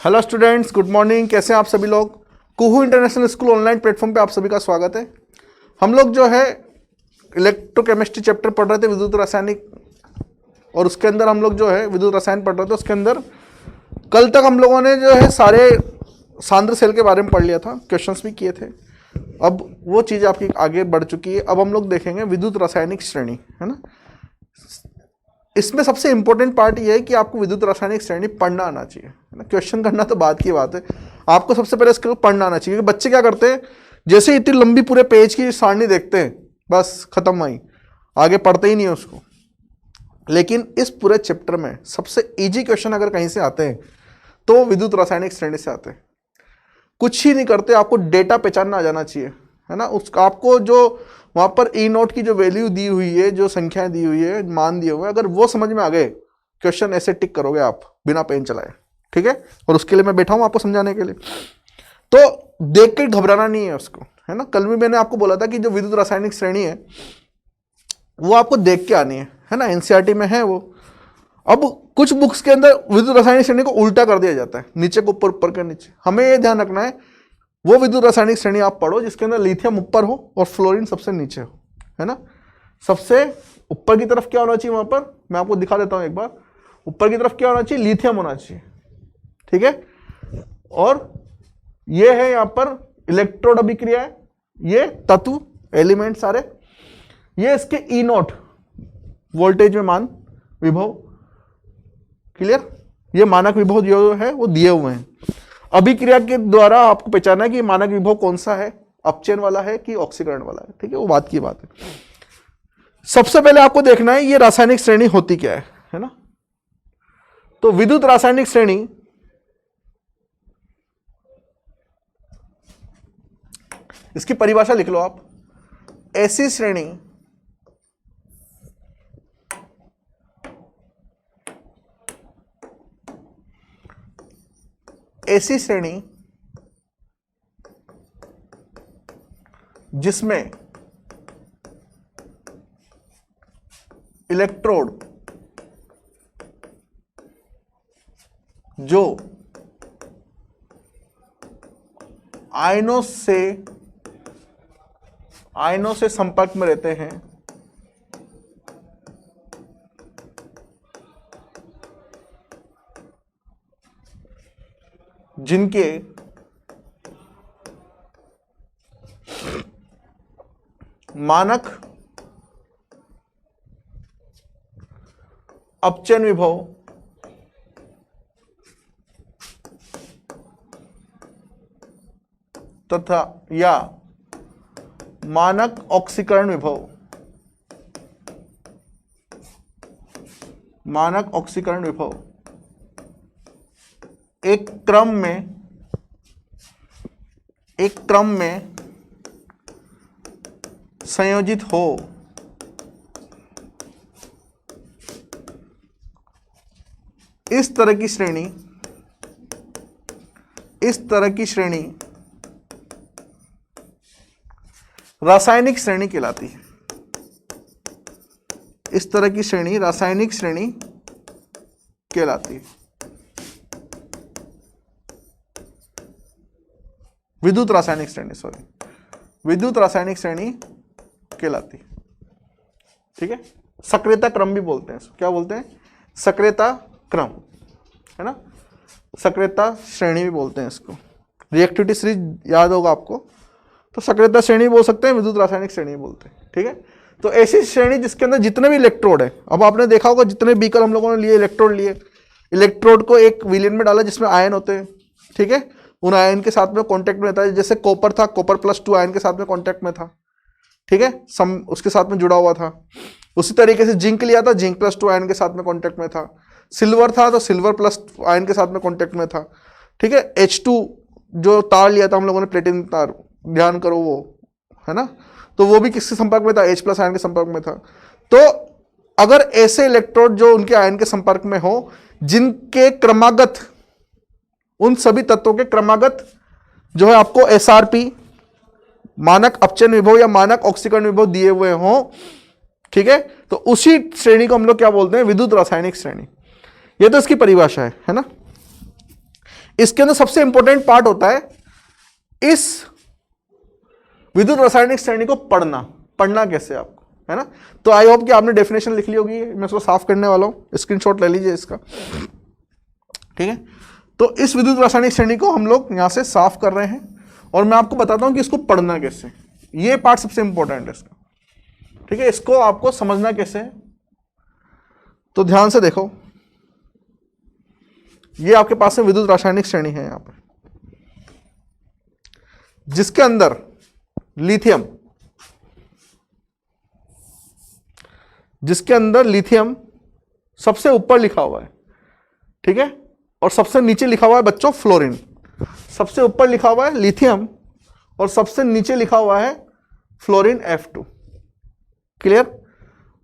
Hello students, good morning. कैसे हैं आप सभी लोग। कुहू इंटरनेशनल स्कूल ऑनलाइन प्लेटफॉर्म पे आप सभी का स्वागत है। हम लोग जो है इलेक्ट्रोकेमिस्ट्री चैप्टर पढ़ रहे थे, विद्युत रासायनिक, और उसके अंदर हम लोग जो है विद्युत रसायन पढ़ रहे थे। उसके अंदर कल तक हम लोगों ने जो है सारे सांद्र सेल के बारे में पढ़ लिया था, क्वेश्चंस भी किए थे। अब वो चीज़ आपकी आगे बढ़ चुकी है। अब हम लोग देखेंगे विद्युत रासायनिक श्रेणी, है ना। इसमें सबसे इंपॉर्टेंट पार्ट ये है कि आपको विद्युत रासायनिक श्रेणी पढ़ना आना चाहिए, है ना। क्वेश्चन करना तो बात की बात है, आपको सबसे पहले इसको पढ़ना आना चाहिए। बच्चे क्या करते हैं, जैसे इतनी लंबी पूरे पेज की सारणी देखते हैं, बस खत्म वहीं, आगे पढ़ते ही नहीं है उसको। लेकिन इस पूरे चैप्टर में सबसे इजी क्वेश्चन अगर कहीं से आते हैं तो विद्युत रासायनिक श्रेणी से आते हैं। कुछ ही नहीं करते, आपको डेटा पहचानना आ जाना चाहिए, है ना। उसका आपको जो वहाँ पर ई नोट की जो वैल्यू दी हुई है, जो संख्याएं दी हुई है, मान दिए हुए हैं, अगर वो समझ में आ गए, क्वेश्चन ऐसे टिक करोगे आप बिना पेन चलाए, ठीक है। और उसके लिए मैं बैठा हूँ आपको समझाने के लिए। तो देख के घबराना नहीं है उसको, है ना। कल भी मैंने आपको बोला था कि जो विद्युत रासायनिक श्रेणी है वो आपको देख के आनी है ना। एनसीईआरटी में है वो। अब कुछ बुक्स के अंदर विद्युत रासायनिक श्रेणी को उल्टा कर दिया जाता है, नीचे को ऊपर, ऊपर के नीचे। हमें ये ध्यान रखना है, वो विद्युत रासायनिक श्रेणी आप पढ़ो जिसके अंदर लिथियम ऊपर हो और फ्लोरीन सबसे नीचे हो, है ना। सबसे ऊपर की तरफ क्या होना चाहिए, वहां पर मैं आपको दिखा देता हूं एक बार। ऊपर की तरफ क्या होना चाहिए, लिथियम होना चाहिए, ठीक है। और ये है यहां पर इलेक्ट्रोड अभिक्रिया है, ये तत्व एलिमेंट सारे, ये इसके ई नोट वोल्टेज में मान विभव, क्लियर। ये मानक विभव जो है वो दिए हुए हैं। अभिक्रिया के द्वारा आपको पहचाना है कि मानक विभव कौन सा है, अपचयन वाला है कि ऑक्सीकरण वाला है, ठीक है। वो बात की बात है। सबसे पहले आपको देखना है ये रासायनिक श्रेणी होती क्या है ना। तो विद्युत रासायनिक श्रेणी इसकी परिभाषा लिख लो आप। ऐसी श्रेणी जिसमें इलेक्ट्रोड जो आयनों से संपर्क में रहते हैं, जिनके मानक अपचयन विभव तथा या मानक ऑक्सीकरण विभव एक क्रम में संयोजित हो, इस तरह की श्रेणी रासायनिक श्रेणी कहलाती है। इस तरह की श्रेणी रासायनिक श्रेणी कहलाती है। विद्युत रासायनिक श्रेणी कहलाती है, ठीक है। सक्रियता क्रम भी बोलते हैं, क्या बोलते हैं, सक्रियता क्रम, है ना। सक्रियता श्रेणी भी बोलते हैं इसको। रिएक्टिविटी सीरीज याद होगा आपको, तो सक्रियता श्रेणी बोल सकते हैं, विद्युत रासायनिक श्रेणी बोलते हैं, ठीक है। तो ऐसी श्रेणी जिसके अंदर जितने भी इलेक्ट्रोड है, अब आपने देखा होगा जितने बीकर हम लोगों ने लिए, इलेक्ट्रोड को एक विलेन में डाला जिसमें आयन होते हैं, ठीक है। उन आयन के साथ में कांटेक्ट में रहता है, जैसे कॉपर था, कॉपर +2 आयन के साथ में कांटेक्ट में था, ठीक है, उसके साथ में जुड़ा हुआ था। उसी तरीके से जिंक लिया था, जिंक +2 आयन के साथ में कांटेक्ट में था। सिल्वर था तो सिल्वर प्लस आयन के साथ में कांटेक्ट में था, ठीक है। H2 जो तार लिया था हम लोगों ने, प्लेटिनम तार, ध्यान करो वो, है ना। तो वो भी किसके संपर्क में था, H+ आयन के संपर्क में था। तो अगर ऐसे इलेक्ट्रोड जो उनके आयन के संपर्क में हो, जिनके क्रमागत, उन सभी तत्वों के क्रमागत जो है आपको SRP मानक अपचयन विभव या मानक ऑक्सीकरण विभव दिए हुए हों, ठीक है, तो उसी श्रेणी को हम लोग क्या बोलते हैं, विद्युत रासायनिक श्रेणी। ये तो इसकी परिभाषा है ना। इसके अंदर सबसे इंपॉर्टेंट पार्ट होता है इस विद्युत रासायनिक श्रेणी को पढ़ना कैसे आपको, है ना। तो आई होप कि आपने डेफिनेशन लिख ली होगी, मैं इसको साफ करने वाला हूं, स्क्रीनशॉट ले लीजिए इसका, ठीक है। तो इस विद्युत रासायनिक श्रेणी को हम लोग यहां से साफ कर रहे हैं और मैं आपको बताता हूं कि इसको पढ़ना कैसे, ये पार्ट सबसे इंपॉर्टेंट है इसका, ठीक है। इसको आपको समझना कैसे है, तो ध्यान से देखो, ये आपके पास में विद्युत रासायनिक श्रेणी है यहां पर, जिसके अंदर लिथियम सबसे ऊपर लिखा हुआ है, ठीक है, और सबसे नीचे लिखा हुआ है बच्चों फ्लोरीन। सबसे ऊपर लिखा हुआ है लिथियम और सबसे नीचे लिखा हुआ है फ्लोरीन F2। क्लियर।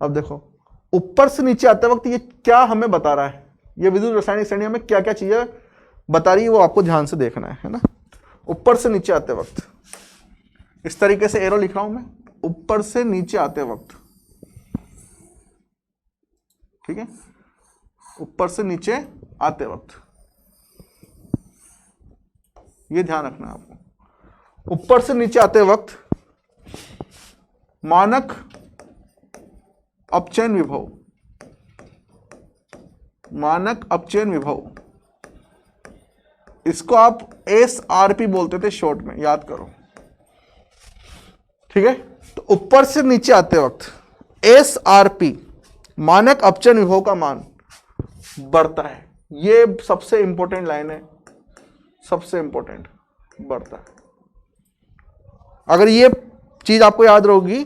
अब देखो ऊपर से नीचे आते वक्त ये क्या हमें बता रहा है, ये विद्युत रासायनिक श्रेणी हमें क्या क्या चीजें बता रही है, वो आपको ध्यान से देखना है ना। ऊपर से नीचे आते वक्त इस तरीके से एरो लिख रहा हूं मैं, ऊपर से नीचे आते वक्त, ठीक है, ऊपर से नीचे आते वक्त ये ध्यान रखना है आपको। ऊपर से नीचे आते वक्त मानक अपचयन विभव, इसको आप SRP बोलते थे शॉर्ट में, याद करो, ठीक है। तो ऊपर से नीचे आते वक्त SRP मानक अपचयन विभव का मान बढ़ता है, ये सबसे इंपॉर्टेंट लाइन है, सबसे इंपॉर्टेंट, बढ़ता है। अगर ये चीज आपको याद रहोगी,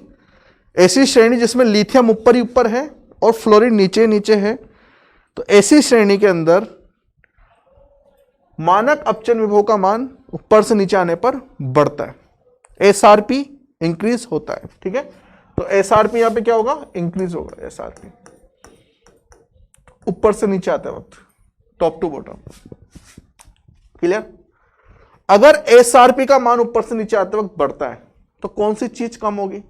ऐसी श्रेणी जिसमें लिथियम ऊपर ही ऊपर है और फ्लोरीन नीचे नीचे है, तो ऐसी श्रेणी के अंदर मानक अपचयन विभव का मान ऊपर से नीचे आने पर बढ़ता है, SRP इंक्रीज होता है, ठीक है। तो SRP यहां पे क्या होगा, इंक्रीज होगा SRP ऊपर से नीचे आते वक्त, टॉप टू बॉटम। क्लियर। अगर SRP का मान ऊपर से नीचे आते वक्त बढ़ता है तो कौन सी चीज कम होगी,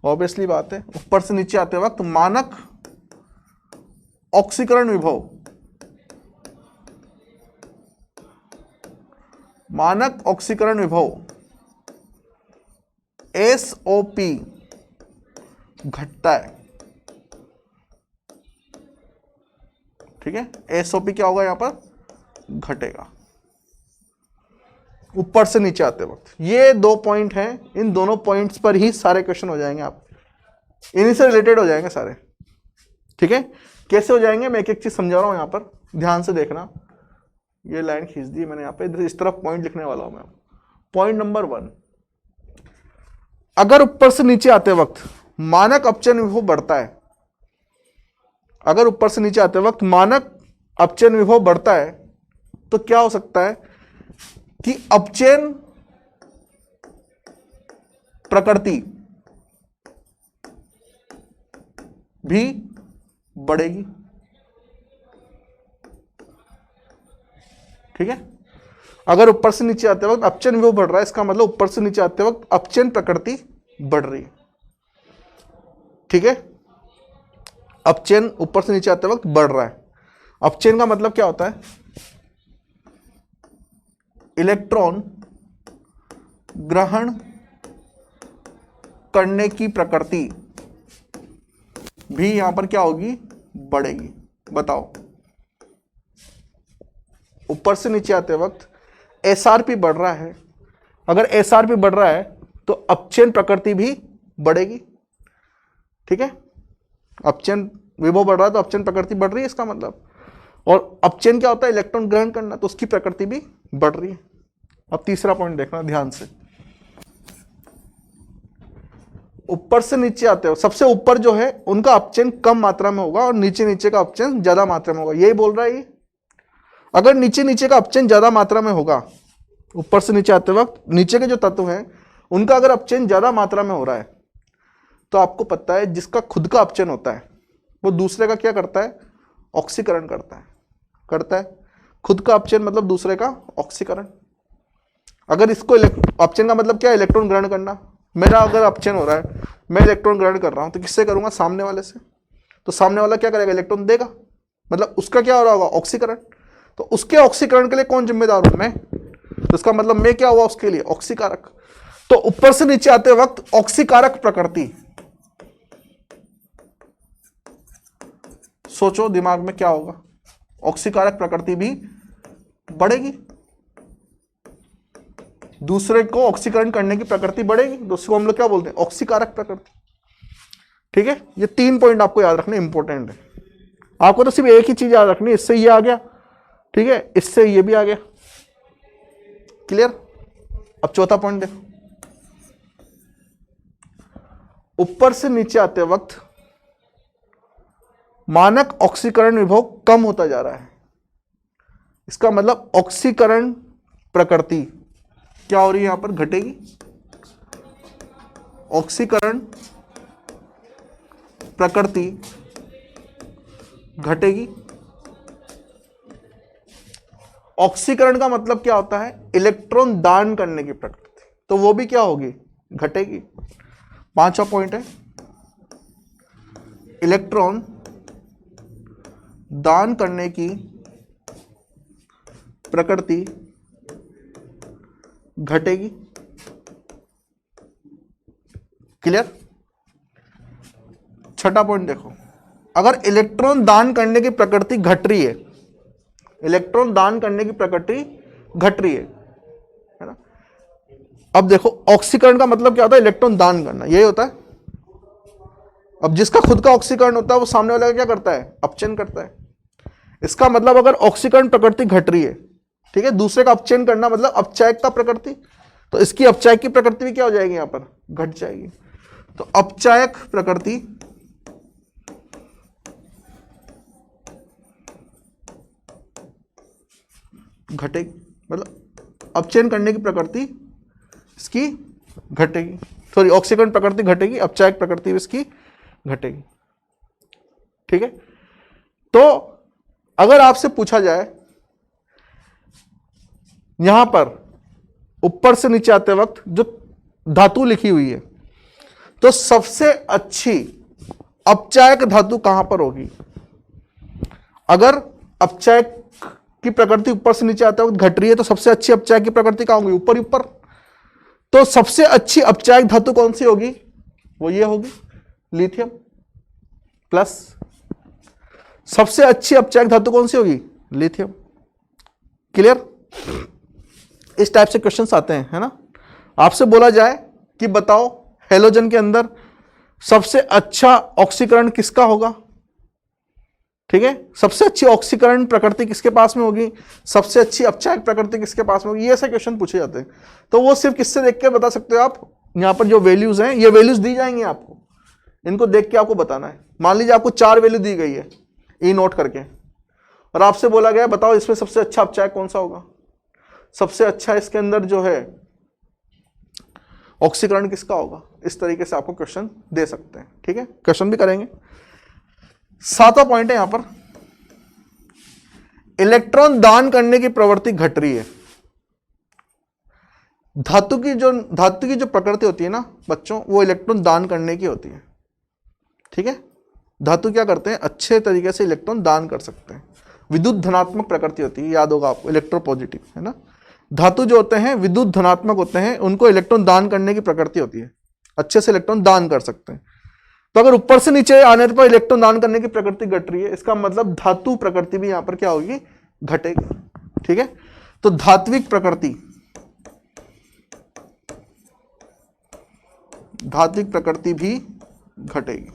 ऑब्वियसली बात है ऊपर से नीचे आते वक्त मानक ऑक्सीकरण विभव SOP घटता है, ठीक है। SOP क्या होगा यहां पर, घटेगा ऊपर से नीचे आते वक्त। ये 2 पॉइंट हैं, इन दोनों पॉइंट्स पर ही सारे क्वेश्चन हो जाएंगे, आप इन्हीं से रिलेटेड हो जाएंगे सारे, ठीक है। कैसे हो जाएंगे मैं एक एक चीज समझा रहा हूं, यहां पर ध्यान से देखना। ये लाइन खींच दी मैंने यहां पे, इस तरफ पॉइंट लिखने वाला हूं मैं। पॉइंट नंबर 1, अगर ऊपर से नीचे आते वक्त मानक अपचयन विभव बढ़ता है, अगर ऊपर से नीचे आते वक्त मानक अपचयन विभव बढ़ता है, तो क्या हो सकता है कि अपचयन प्रकृति भी बढ़ेगी, ठीक है। अगर ऊपर से नीचे आते वक्त अपचयन विभव बढ़ रहा है, इसका मतलब ऊपर से नीचे आते वक्त अपचयन प्रकृति बढ़ रही है, ठीक है। अपचयन ऊपर से नीचे आते वक्त बढ़ रहा है। अपचयन का मतलब क्या होता है, इलेक्ट्रॉन ग्रहण करने की प्रकृति भी यहां पर क्या होगी, बढ़ेगी। बताओ, ऊपर से नीचे आते वक्त SRP बढ़ रहा है, अगर SRP बढ़ रहा है तो अपचयन प्रकृति भी बढ़ेगी, ठीक है। अपचयन विभव बढ़ रहा है तो अपचयन प्रकृति बढ़ रही है इसका मतलब, और अपचयन क्या होता है, इलेक्ट्रॉन ग्रहण करना, तो उसकी प्रकृति भी बढ़ रही है। अब तीसरा पॉइंट देखना ध्यान से, ऊपर से नीचे आते हो, सबसे ऊपर जो है उनका अपचयन कम मात्रा में होगा और नीचे नीचे का अपचयन ज्यादा मात्रा में होगा, यही बोल रहा है ये। अगर नीचे नीचे का अपचयन ज्यादा मात्रा में होगा, ऊपर से नीचे आते वक्त नीचे के जो तत्व हैं उनका अगर अपचयन ज्यादा मात्रा में हो रहा है, तो आपको पता है जिसका खुद का अपचयन होता है वो दूसरे का क्या करता है, ऑक्सीकरण करता है। खुद का अपचयन मतलब दूसरे का ऑक्सीकरण। अगर इसको अपचयन का मतलब क्या है, इलेक्ट्रॉन ग्रहण करना। मेरा अगर अपचयन हो रहा है, मैं इलेक्ट्रॉन ग्रहण कर रहा हूं, तो किससे करूंगा, सामने वाले से। तो सामने वाला क्या करेगा, इलेक्ट्रॉन देगा, मतलब उसका क्या हो रहा होगा, ऑक्सीकरण। तो उसके ऑक्सीकरण के लिए कौन जिम्मेदार हूं? मैं। तो इसका मतलब मैं क्या हुआ उसके लिए? ऑक्सीकारक। तो ऊपर से नीचे आते वक्त ऑक्सीकारक प्रकृति, सोचो दिमाग में क्या होगा? ऑक्सीकारक प्रकृति भी बढ़ेगी, दूसरे को ऑक्सीकरण करने की प्रकृति बढ़ेगी, दूसरे को हम लोग क्या बोलते हैं? ऑक्सीकारक प्रकृति। ठीक है, ये 3 पॉइंट आपको याद रखने इंपॉर्टेंट है। आपको तो सिर्फ एक ही चीज याद रखनी है, इससे ये आ गया, ठीक है, इससे ये भी आ गया। क्लियर? अब चौथा पॉइंट देखो, ऊपर से नीचे आते वक्त मानक ऑक्सीकरण विभव कम होता जा रहा है। इसका मतलब ऑक्सीकरण प्रकृति क्या हो रही है? यहां पर घटेगी, ऑक्सीकरण प्रकृति घटेगी। ऑक्सीकरण का मतलब क्या होता है? इलेक्ट्रॉन दान करने की प्रकृति, तो वो भी क्या होगी? घटेगी। 5वां पॉइंट है, इलेक्ट्रॉन दान करने की प्रकृति घटेगी। क्लियर? 6वां पॉइंट देखो, अगर इलेक्ट्रॉन दान करने की प्रकृति घट रही है, इलेक्ट्रॉन दान करने की प्रकृति घट रही है ना? अब देखो ऑक्सीकरण का मतलब क्या होता है? इलेक्ट्रॉन दान करना, यही होता है। अब जिसका खुद का ऑक्सीकरण होता है वो सामने वाला का क्या करता है? अपचयन करता है। इसका मतलब अगर ऑक्सीकरण प्रकृति घट रही है, ठीक है, दूसरे का अपचयन करना मतलब अपचायक का प्रकृति, तो इसकी अपचायक की प्रकृति भी क्या हो जाएगी? यहां पर घट जाएगी। तो अपचायक प्रकृति घटेगी, मतलब अपचयन करने की प्रकृति इसकी घटेगी, सॉरी ऑक्सीकरण प्रकृति घटेगी, अपचायक प्रकृति इसकी घटेगी। ठीक है, तो अगर आपसे पूछा जाए यहां पर ऊपर से नीचे आते वक्त जो धातु लिखी हुई है, तो सबसे अच्छी अपचायक धातु कहां पर होगी? अगर अपचायक की प्रकृति ऊपर से नीचे आते वक्त घट रही है तो सबसे अच्छी अपचायक की प्रकृति कहां होगी? ऊपर ही ऊपर। तो सबसे अच्छी अपचायक धातु कौन सी होगी? वो ये होगी, लिथियम प्लस। सबसे अच्छी अपचायक धातु कौन सी होगी? लिथियम। क्लियर? इस टाइप से क्वेश्चंस आते हैं, है ना? आपसे बोला जाए कि बताओ हेलोजन के अंदर सबसे अच्छा ऑक्सीकरण किसका होगा? ठीक है, सबसे अच्छी ऑक्सीकरण प्रकृति किसके पास में होगी? सबसे अच्छी अपचायक प्रकृति किसके पास में होगी? ये ऐसे क्वेश्चन पूछे जाते हैं। तो वो सिर्फ किससे देख के बता सकते हो आप? यहां पर जो वैल्यूज हैं, ये वैल्यूज दी जाएंगी आपको, इनको देख के आपको बताना है। मान लीजिए आपको 4 वैल्यू दी गई है, ई नोट करके, और आपसे बोला गया बताओ इसमें सबसे अच्छा अपचायक कौन सा होगा? सबसे अच्छा इसके अंदर जो है ऑक्सीकरण किसका होगा? इस तरीके से आपको क्वेश्चन दे सकते हैं। ठीक है, क्वेश्चन भी करेंगे। 7वां पॉइंट है यहां पर, इलेक्ट्रॉन दान करने की प्रवृत्ति घट रही है। धातु की जो प्रकृति होती है ना बच्चों, वो इलेक्ट्रॉन दान करने की होती है। ठीक है, धातु क्या करते हैं? अच्छे तरीके से इलेक्ट्रॉन दान कर सकते हैं। विद्युत धनात्मक प्रकृति होती है, याद होगा आपको, इलेक्ट्रोपॉजिटिव, है ना? धातु जो होते हैं विद्युत धनात्मक होते हैं, उनको इलेक्ट्रॉन दान करने की प्रकृति होती है, अच्छे से इलेक्ट्रॉन दान कर सकते हैं। तो अगर ऊपर से नीचे आने पर इलेक्ट्रॉन दान करने की प्रकृति घट रही है, इसका मतलब धातु प्रकृति भी यहां पर क्या होगी? घटेगी। ठीक है, तो धात्विक प्रकृति, धात्विक प्रकृति भी घटेगी।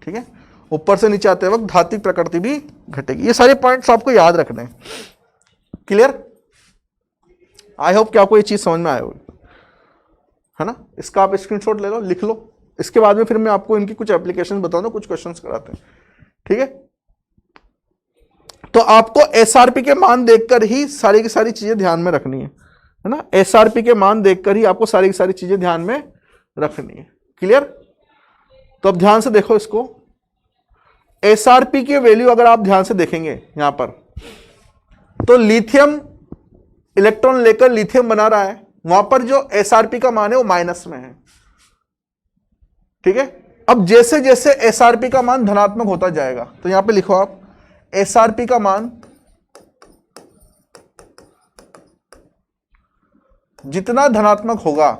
ठीक है, ऊपर से नीचे आते वक्त धात्विक प्रकृति भी घटेगी। ये सारे पॉइंट्स आपको याद रखने हैं। क्लियर? आई होप कि आपको ये चीज समझ में आए होगी, है ना? इसका आप स्क्रीनशॉट ले लो, लिख लो। इसके बाद में फिर मैं आपको इनकी कुछ एप्लीकेशन बताऊंगा, कुछ क्वेश्चंस कराते हैं। ठीक है, तो आपको एसआरपी के मान देखकर ही सारी की सारी चीजें ध्यान में रखनी है ना? एसआरपी के मान देखकर ही आपको सारी की सारी चीजें ध्यान में रखनी है। क्लियर? तो अब ध्यान से देखो इसको। एसआरपी की वैल्यू अगर आप ध्यान से देखेंगे यहां पर, तो लिथियम इलेक्ट्रॉन लेकर लिथियम बना रहा है, वहां पर जो एसआरपी का मान है वो माइनस में है। ठीक है, अब जैसे जैसे एसआरपी का मान धनात्मक होता जाएगा, तो यहां पे लिखो आप एसआरपी का मान जितना धनात्मक होगा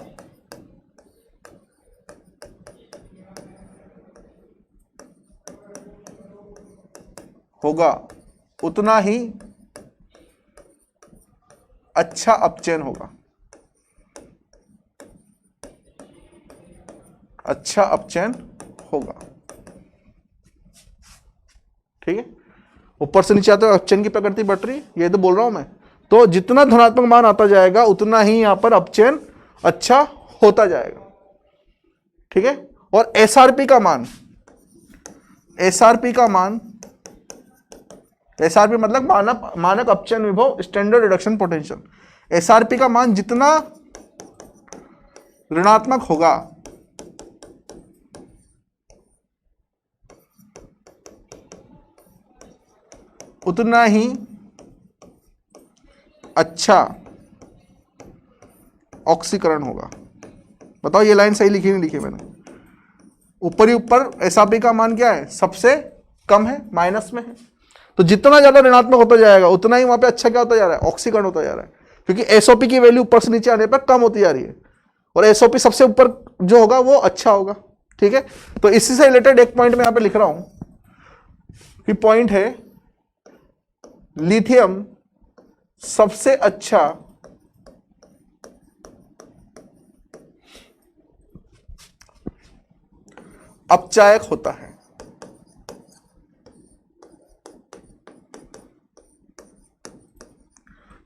उतना ही अच्छा अपचयन होगा, अच्छा अपचयन होगा। ठीक है, ऊपर से नीचे आते हुए अपचयन की प्रकृति बढ़ रही, ये तो बोल रहा हूं मैं। तो जितना धनात्मक मान आता जाएगा उतना ही यहां पर अपचयन अच्छा होता जाएगा। ठीक है, और एसआरपी का मान, एसआरपी मतलब मानक अपचयन विभव, स्टैंडर्ड रिडक्शन पोटेंशियल। एसआरपी का मान जितना ऋणात्मक होगा उतना ही अच्छा ऑक्सीकरण होगा। बताओ ये लाइन सही लिखी नहीं लिखी मैंने? ऊपर ही ऊपर एसआरपी का मान क्या है, सबसे कम है, माइनस में है। तो जितना ज्यादा ऋणात्मक होता जाएगा उतना ही वहां पे अच्छा क्या होता जा रहा है, ऑक्सीकरण होता जा रहा है, क्योंकि एसओपी की वैल्यू ऊपर से नीचे आने पर कम होती जा रही है, और एसओपी सबसे ऊपर जो होगा वो अच्छा होगा। ठीक है, तो इसी से रिलेटेड एक पॉइंट मैं यहां पे लिख रहा हूं कि पॉइंट है लिथियम सबसे अच्छा अपचायक होता है।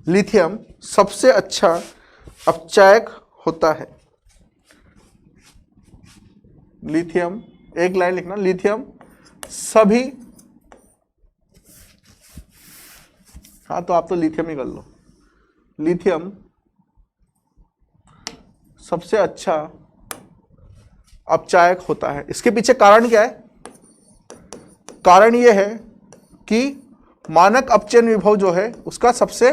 लिथियम सबसे अच्छा अपचायक होता है। लिथियम, एक लाइन लिखना, लिथियम सभी, हाँ तो आप तो लिथियम ही कर लो, लिथियम सबसे अच्छा अपचायक होता है। इसके पीछे कारण क्या है? कारण यह है कि मानक अपचयन विभव जो है उसका सबसे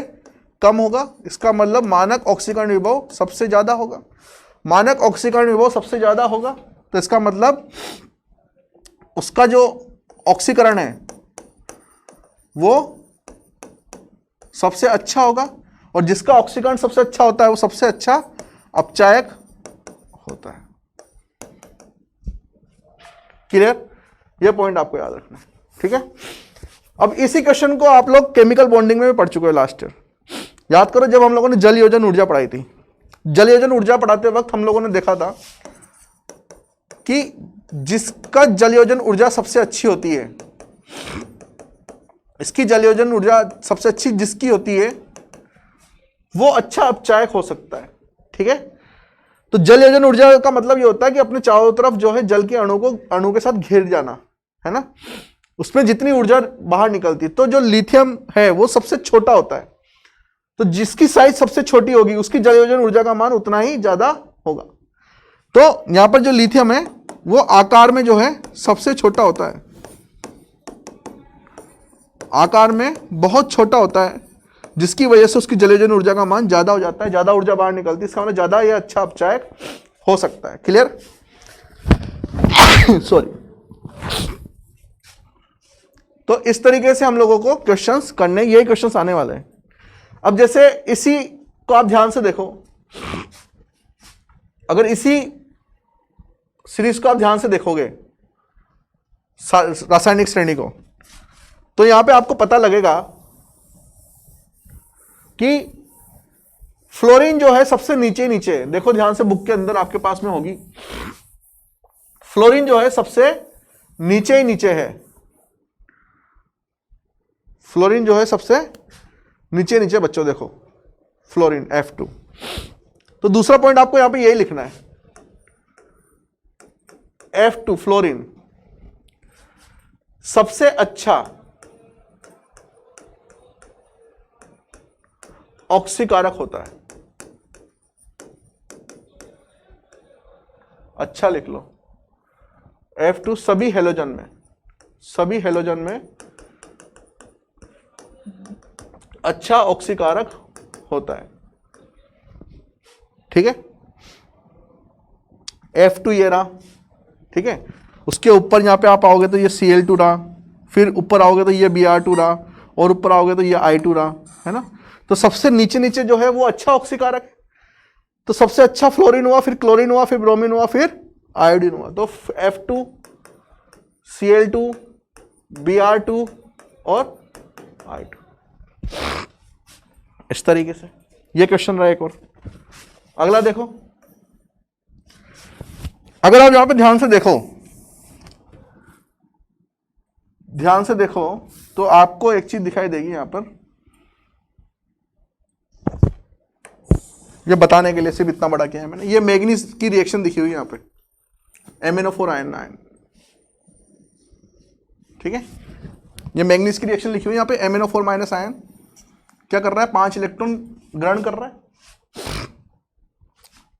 कम होगा, इसका मतलब मानक ऑक्सीकरण विभव सबसे ज्यादा होगा। मानक ऑक्सीकरण विभव सबसे ज्यादा होगा तो इसका मतलब उसका जो ऑक्सीकरण है वो सबसे अच्छा होगा, और जिसका ऑक्सीकरण सबसे अच्छा होता है वो सबसे अच्छा अपचायक होता है। क्लियर? ये पॉइंट आपको याद रखना है। ठीक है, अब इसी क्वेश्चन को आप लोग केमिकल बॉन्डिंग में भी पढ़ चुके हो लास्ट ईयर। याद करो जब हम लोगों ने जल योजन ऊर्जा पढ़ाई थी, जल योजन ऊर्जा पढ़ाते वक्त हम लोगों ने देखा था कि जिसका जल योजन ऊर्जा सबसे अच्छी होती है, इसकी जल योजन ऊर्जा सबसे अच्छी जिसकी होती है वो अच्छा अपचायक हो सकता है। ठीक है, तो जल योजन ऊर्जा का मतलब ये होता है कि अपने चारों तरफ जो है जल के अणु के साथ घेर जाना, है ना, उसमें जितनी ऊर्जा बाहर निकलती है। तो जो लिथियम है वो सबसे छोटा होता है, तो जिसकी साइज सबसे छोटी होगी उसकी जल योजन ऊर्जा का मान उतना ही ज्यादा होगा। तो यहां पर जो लिथियम है वो आकार में जो है सबसे छोटा होता है, आकार में बहुत छोटा होता है, जिसकी वजह से उसकी जल योजन ऊर्जा का मान ज्यादा हो जाता है, ज्यादा ऊर्जा बाहर निकलती है, इसका मतलब ज्यादा ये अच्छा अपचायक हो सकता है। क्लियर? सॉरी। तो इस तरीके से हम लोगों को क्वेश्चंस करने, यही क्वेश्चंस आने वाले हैं। अब जैसे इसी को आप ध्यान से देखो, अगर इसी सीरीज को आप ध्यान से देखोगे रासायनिक श्रेणी को, तो यहां पे आपको पता लगेगा कि फ्लोरीन जो है सबसे नीचे नीचे, देखो ध्यान से बुक के अंदर आपके पास में होगी, फ्लोरीन जो है सबसे नीचे ही नीचे है, फ्लोरीन जो है सबसे नीचे नीचे बच्चों देखो, फ्लोरीन F2। तो दूसरा पॉइंट आपको यहां पे यही लिखना है, F2 फ्लोरीन सबसे अच्छा ऑक्सीकारक होता है। अच्छा लिख लो, F2 सभी हेलोजन में अच्छा ऑक्सीकारक होता है। ठीक है, F2 ये रहा। ठीक है, उसके ऊपर यहाँ पे आप आओगे तो ये Cl2 रहा, फिर ऊपर आओगे तो ये Br2 रहा, और ऊपर आओगे तो ये I2 रहा, है ना। तो सबसे नीचे नीचे जो है वो अच्छा ऑक्सीकारक है। तो सबसे अच्छा फ्लोरीन हुआ, फिर क्लोरीन हुआ, फिर ब्रोमीन हुआ, फिर आयोडीन हुआ। तो F2, Cl2, Br2 और I2, इस तरीके से ये क्वेश्चन रहा। एक और अगला देखो, अगर आप यहां पे ध्यान से देखो तो आपको एक चीज दिखाई देगी यहां पर, ये बताने के लिए सिर्फ इतना बड़ा किया है मैंने। ये मैग्नीज की रिएक्शन दिखी हुई यहां पे, MnO4 आयन आयन, ठीक है। ये मैग्नीज की रिएक्शन लिखी हुई यहां पे, MnO4 माइनस आयन क्या कर रहा है, 5 इलेक्ट्रॉन ग्रहण कर रहा है।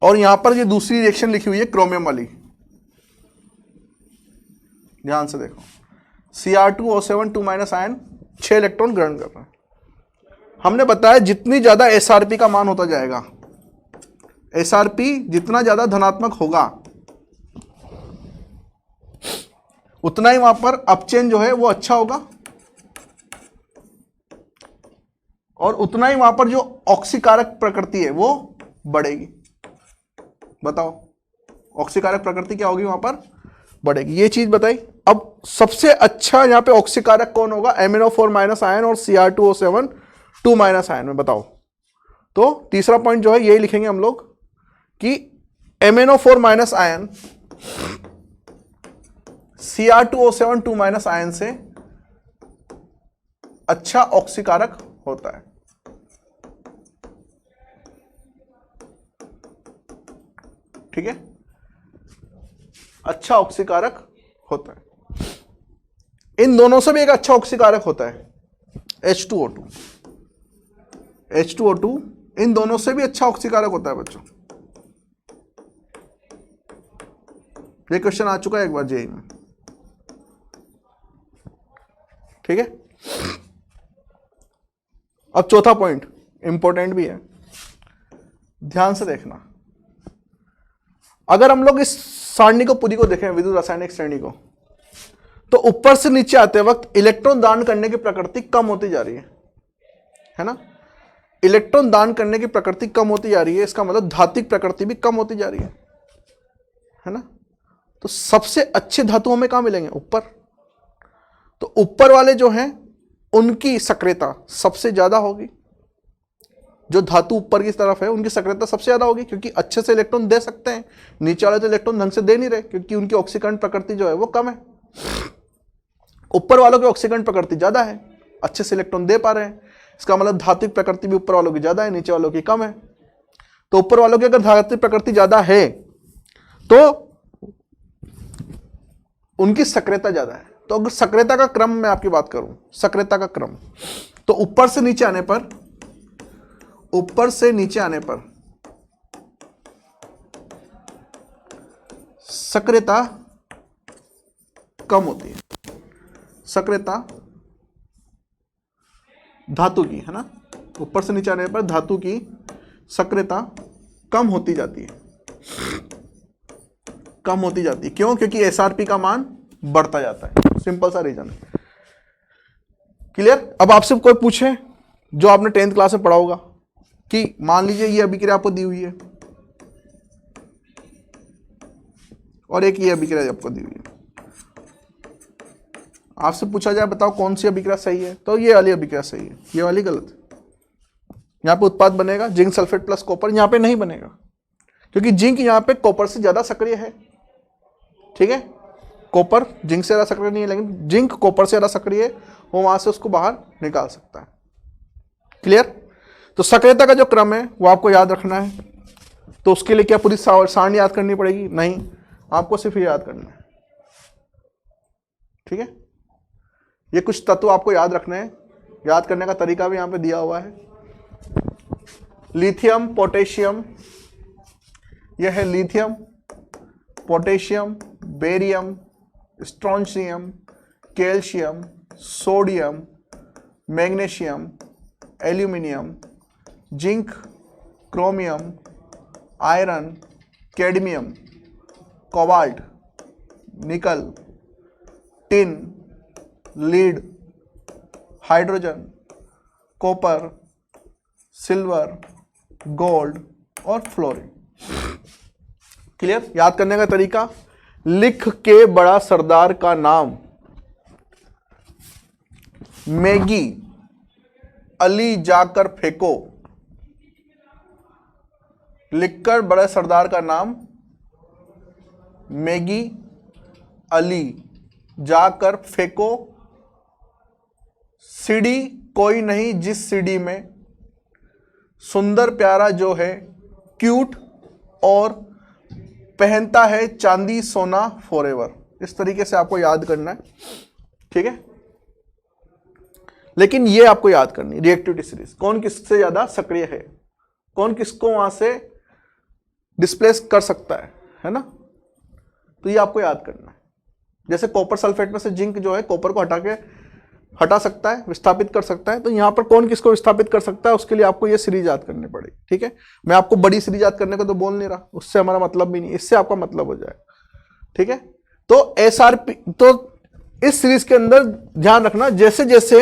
और यहां पर ये दूसरी रिएक्शन लिखी हुई है क्रोमियम वाली, ध्यान से देखो, Cr2O7 2 माइनस आयन 6 इलेक्ट्रॉन ग्रहण कर रहा है। हमने बताया जितनी ज्यादा SrP का मान होता जाएगा, SrP जितना ज्यादा धनात्मक होगा उतना ही वहां पर अपचेन जो है वो अच्छा होगा, और उतना ही वहां पर जो ऑक्सीकारक प्रकृति है वो बढ़ेगी। बताओ ऑक्सीकारक प्रकृति क्या होगी, वहां पर बढ़ेगी, ये चीज बताई। अब सबसे अच्छा यहां पे ऑक्सीकारक कौन होगा, MnO4 माइनस आयन और Cr2O7 2 माइनस आयन में, बताओ। तो तीसरा पॉइंट जो है यही लिखेंगे हम लोग कि MnO4 minus ion Cr2O7 2 minus ion से अच्छा ऑक्सीकारक होता है। ठीक है, अच्छा ऑक्सीकारक होता है। इन दोनों से भी एक अच्छा ऑक्सीकारक होता है H2O2। H2O2 इन दोनों से भी अच्छा ऑक्सीकारक होता है बच्चों। ये क्वेश्चन आ चुका है एक बार जेईई में, ठीक है। अब चौथा पॉइंट इंपॉर्टेंट भी है, ध्यान से देखना। अगर हम लोग इस सारणी को पूरी को देखें, विद्युत रासायनिक श्रेणी को, तो ऊपर से नीचे आते वक्त इलेक्ट्रॉन दान करने की प्रकृति कम होती जा रही है ना। इलेक्ट्रॉन दान करने की प्रकृति कम होती जा रही है, इसका मतलब धात्विक प्रकृति भी कम होती जा रही है ना। तो सबसे अच्छे धातु हमें कहां मिलेंगे, ऊपर। तो ऊपर वाले जो हैं उनकी सक्रियता सबसे ज्यादा होगी, जो धातु ऊपर की तरफ है उनकी सक्रियता सबसे ज्यादा होगी, क्योंकि अच्छे से इलेक्ट्रॉन दे सकते हैं। नीचे वाले तो इलेक्ट्रॉन ढंग से दे नहीं रहे, क्योंकि उनकी ऑक्सीकरण प्रकृति जो है वो कम है। ऊपर वालों की ऑक्सीकरण प्रकृति ज्यादा है, अच्छे से इलेक्ट्रॉन दे पा रहे हैं, इसका मतलब धात्विक प्रकृति भी ऊपर वालों की ज्यादा है, नीचे वालों की कम है। तो ऊपर वालों की अगर धात्विक प्रकृति ज्यादा है तो उनकी सक्रियता ज्यादा है। तो अगर सक्रियता का क्रम मैं आपकी बात करूं, सक्रियता का क्रम, तो ऊपर से नीचे आने पर सक्रियता कम होती है। सक्रियता धातु की, है ना, ऊपर से नीचे आने पर धातु की सक्रियता कम होती जाती है, कम होती जाती है। क्यों? क्योंकि SrP का मान बढ़ता जाता है, सिंपल सा रीजन है। क्लियर? अब आपसे कोई पूछे, जो आपने 10th क्लास में पढ़ा होगा, कि मान लीजिए ये अभिक्रिया आपको दी हुई है और एक ये अभिक्रिया आपको दी हुई है, आपसे पूछा जाए बताओ कौन सी अभिक्रिया सही है, तो ये वाली अभिक्रिया सही है, ये वाली गलत है। यहां पे उत्पाद बनेगा जिंक सल्फेट प्लस कॉपर, यहां पे नहीं बनेगा, क्योंकि जिंक यहां पे कॉपर से ज्यादा सक्रिय है। ठीक है, कॉपर जिंक से ज्यादा सक्रिय नहीं है, लेकिन जिंक कॉपर से ज्यादा सक्रिय है, वो वहां से उसको बाहर निकाल सकता है। क्लियर? तो सक्रियता का जो क्रम है वो आपको याद रखना है। तो उसके लिए क्या पूरी सारणी याद करनी पड़ेगी? नहीं, आपको सिर्फ ये याद करना है। ठीक है, ये कुछ तत्व आपको याद रखने हैं, याद करने का तरीका भी यहां पे दिया हुआ है। लिथियम, पोटेशियम, यह है lithium, potassium, barium, strontium, calcium, sodium, magnesium, aluminium, zinc, chromium, iron, cadmium, cobalt, nickel, tin, lead, hydrogen, copper, silver, gold और फ्लोरीन। क्लियर? याद करने का तरीका, लिख के बड़ा सरदार का नाम, मैगी, अली जाकर फेंको। लिखकर बड़े सरदार का नाम, मैगी, अली, जाकर फेंको। सीढ़ी कोई नहीं जिस सीढ़ी में, सुंदर प्यारा जो है क्यूट और पहनता है चांदी सोना फॉरएवर। इस तरीके से आपको याद करना है, ठीक है। लेकिन ये आपको याद करनी है रिएक्टिविटी सीरीज, कौन किससे ज्यादा सक्रिय है, कौन किसको वहां से डिस्प्लेस कर सकता है ना। तो ये आपको याद करना है। जैसे कॉपर सल्फेट में से जिंक जो है कॉपर को हटा सकता है, विस्थापित कर सकता है, तो यहां पर कौन किसको विस्थापित कर सकता है, उसके लिए आपको ये सीरीज याद करनी पड़ेगी, ठीक है। मैं आपको बड़ी सीरीज याद करने को तो बोल नहीं रहा, उससे हमारा मतलब भी नहीं, इससे आपका मतलब हो जाएगा, ठीक है। तो एसआरपी, तो इस सीरीज के अंदर ध्यान रखना, जैसे जैसे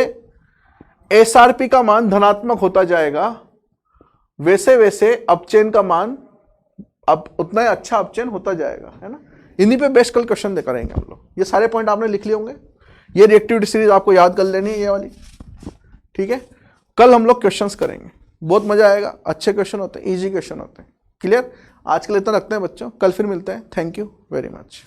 एसआरपी का मान धनात्मक होता जाएगा वैसे वैसे अपचयन का मान अब उतना ही अच्छा अपचयन होता जाएगा, है ना। इन्हीं पे बेस्ट कल क्वेश्चन दे करेंगे हम लोग। ये सारे पॉइंट आपने लिख लिए होंगे, ये रिएक्टिविटी सीरीज आपको याद कर लेनी है ये वाली, ठीक है। कल हम लोग क्वेश्चंस करेंगे, बहुत मजा आएगा, अच्छे क्वेश्चन होते हैं, इजी क्वेश्चन होते हैं। क्लियर? आज के लिए इतना रखते हैं बच्चों, कल फिर मिलते हैं। Thank you very much.